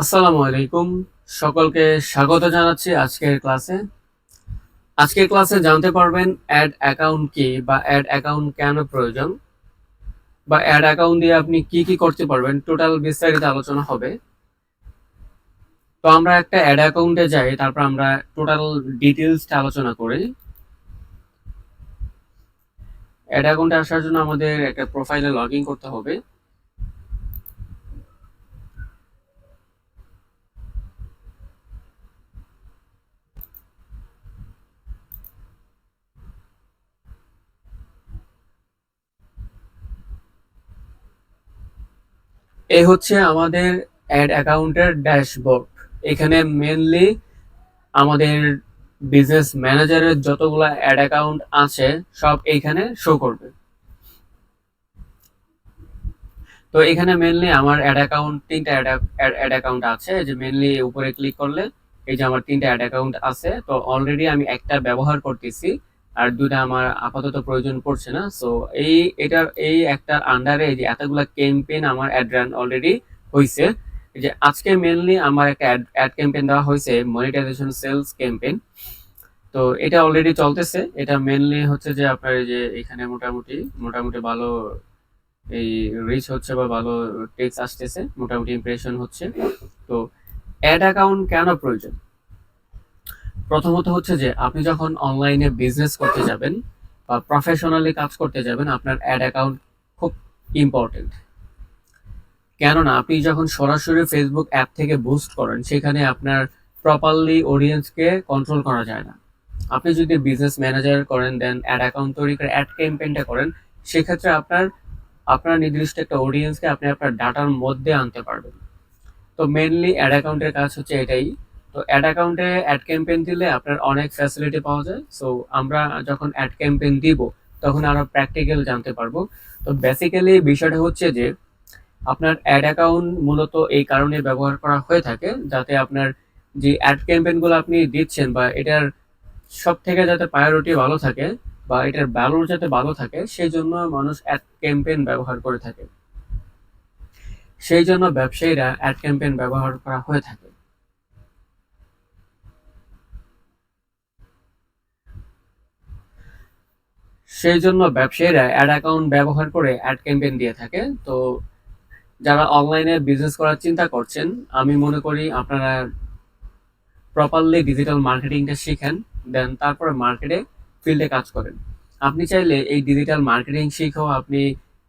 আসসালামু আলাইকুম। সকলকে স্বাগত জানাচ্ছি আজকের ক্লাসে জানতে পারবেন অ্যাড অ্যাকাউন্ট কি বা অ্যাড অ্যাকাউন্ট কেন প্রয়োজন বা অ্যাড অ্যাকাউন্ট দিয়ে আপনি কি কি করতে পারবেন, টোটাল বিস্তারিত আলোচনা হবে। তো আমরা একটা অ্যাড অ্যাকাউন্টে যাই, তারপর আমরা টোটাল ডিটেইলসটা আলোচনা করি। অ্যাড অ্যাকাউন্টে আসার জন্য আমাদের একটা প্রোফাইলে লগ ইন করতে হবে। এই হচ্ছে আমাদের অ্যাড অ্যাকাউন্টের ড্যাশবোর্ড। এখানে মেনলি আমাদের বিজনেস ম্যানেজারের যতগুলা অ্যাড অ্যাকাউন্ট আছে সব এইখানে শো করবে। তো এখানে মেনলি আমার অ্যাড অ্যাকাউন্ট তিনটা অ্যাড অ্যাকাউন্ট আছে, যে মেনলি উপরে ক্লিক করলে এই যে আমার তিনটা অ্যাড অ্যাকাউন্ট আছে। তো অলরেডি আমি একটা ব্যবহার করতেছি আর দুইটা আমার আপাতত প্রয়োজন পড়ছে না। সো এই একটার আন্ডারে এই যে এতগুলা ক্যাম্পেইন আমার অ্যাড রান অলরেডি হয়েছে। এই যে আজকে মেনলি আমার একটা অ্যাড ক্যাম্পেইন দেওয়া হয়েছে, মনিটাইজেশন সেলস ক্যাম্পেইন। তো এটা অলরেডি চলতেছে। এটা মেনলি হচ্ছে যে আপনার এই যে এখানে মোটামুটি মোটামুটি ভালো এই রিচ হচ্ছে বা ভালো টেক্স আসতেছে, মোটামুটি ইমপ্রেশন হচ্ছে। তো অ্যাড অ্যাকাউন্ট কেন প্রয়োজন? প্রথমত হচ্ছে যে আপনি যখন অনলাইনে বিজনেস করতে যাবেন বা প্রফেশনালি কাজ করতে যাবেন, আপনার অ্যাড অ্যাকাউন্ট খুব ইম্পর্টেন্ট। কেননা আপনি যখন সরাসরি ফেসবুক অ্যাপ থেকে বুস্ট করেন, সেখানে আপনার প্রপারলি অডিয়েন্সকে কন্ট্রোল করা যায় না। আপনি যদি বিজনেস ম্যানেজার করেন, দেন অ্যাড অ্যাকাউন্ট তৈরি করে অ্যাড ক্যাম্পেইনটা করেন, সেক্ষেত্রে আপনার আপনার নির্দিষ্ট একটা অডিয়েন্সকে আপনি আপনার ডাটার মধ্যে আনতে পারবেন। তো মেনলি অ্যাড অ্যাকাউন্টের কাজ হচ্ছে এটাই। তো অ্যাড অ্যাকাউন্টে অ্যাড ক্যাম্পেইন দিলে আপনার অনেক ফ্যাসিলিটি পাওয়া যায়। সো আমরা যখন অ্যাড ক্যাম্পেইন দিব, তখন আরো প্র্যাকটিক্যাল জানতে পারবো। তো বেসিক্যালি বিষয়টা হচ্ছে যে আপনার অ্যাড অ্যাকাউন্ট মূলত এই কারণে ব্যবহার করা হয়ে থাকে, যাতে আপনার যে অ্যাড ক্যাম্পেইনগুলো আপনি দিচ্ছেন বা এটার সব থেকে যাতে প্রায়োরিটি ভালো থাকে বা এটার ভ্যালু যাতে ভালো থাকে, সেই জন্য মানুষ অ্যাড ক্যাম্পেইন ব্যবহার করে থাকে। সেই জন্য ব্যবসায়ীরা অ্যাড ক্যাম্পেইন ব্যবহার করা হয়ে থাকে। সেই জন্য ব্যবসায়ীরা অ্যাড অ্যাকাউন্ট ব্যবহার করে অ্যাড ক্যাম্পেইন দিয়ে থাকে। তো যারা অনলাইনে বিজনেস করার চিন্তা করছেন, আমি মনে করি আপনারা প্রপারলি ডিজিটাল মার্কেটিংটা শিখেন, দেন তারপরে মার্কেটে ফিল্ডে কাজ করেন। আপনি চাইলে এই ডিজিটাল মার্কেটিং শিখেও আপনি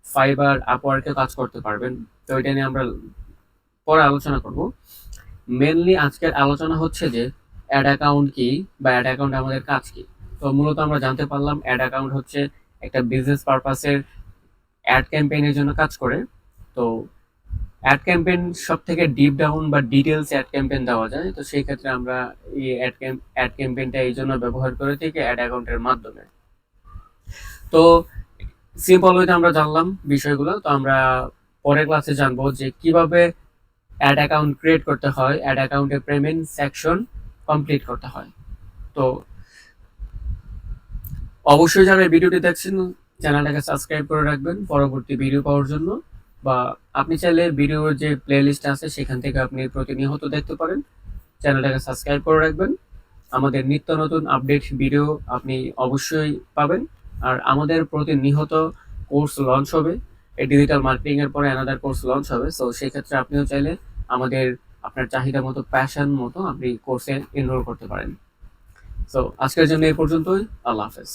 ফাইবার, আপওয়ার্কে কাজ করতে পারবেন। তো এটা নিয়ে আমরা পরে আলোচনা করব। মেনলি আজকের আলোচনা হচ্ছে যে অ্যাড অ্যাকাউন্ট কি বা অ্যাড অ্যাকাউন্ট আমাদের কাজ কি। তো মূলত আমরা জানতে পারলাম অ্যাড অ্যাকাউন্ট হচ্ছে একটা বিজনেস পারপাসের অ্যাড ক্যাম্পেইনের জন্য কাজ করে। তো অ্যাড ক্যাম্পেইন সব থেকে ডিপ ডাউন বা ডিটেলস অ্যাড ক্যাম্পেইন দেওয়া যায়। তো সেই ক্ষেত্রে আমরা এই অ্যাড ক্যাম্পেইনটা এই জন্য ব্যবহার করে থাকি অ্যাড অ্যাকাউন্টের মাধ্যমে। তো সিম্পল ওয়েতে আমরা জানলাম বিষয়গুলো। তো আমরা পরের ক্লাসে জানবো যে কিভাবে অ্যাড অ্যাকাউন্ট ক্রিয়েট করতে হয়, অ্যাড অ্যাকাউন্টের পেমেন্ট সেকশন কমপ্লিট করতে হয়। তো অবশ্যই যারা এই ভিডিওটি দেখছেন, চ্যানেলটাকে সাবস্ক্রাইব করে রাখবেন পরবর্তী ভিডিও পাওয়ার জন্য। বা আপনি চাইলে ভিডিওর যে প্লে লিস্ট আছে সেখান থেকে আপনি প্রতিনিয়ত দেখতে পারেন। চ্যানেলটাকে সাবস্ক্রাইব করে রাখবেন। আমাদের নিত্য নতুন আপডেট ভিডিও আপনি অবশ্যই পাবেন। আর আমাদের প্রতিনিয়ত কোর্স লঞ্চ হবে। এই ডিজিটাল মার্কেটিং এর পরে অ্যানাদার কোর্স লঞ্চ হবে। সো সেই ক্ষেত্রে আপনিও চাইলে আমাদের আপনার চাহিদা মতো, প্যাশন মতো আপনি কোর্সে এনরোল করতে পারেন। সো আজকের জন্য এই পর্যন্তই। আল্লাহ হাফেজ।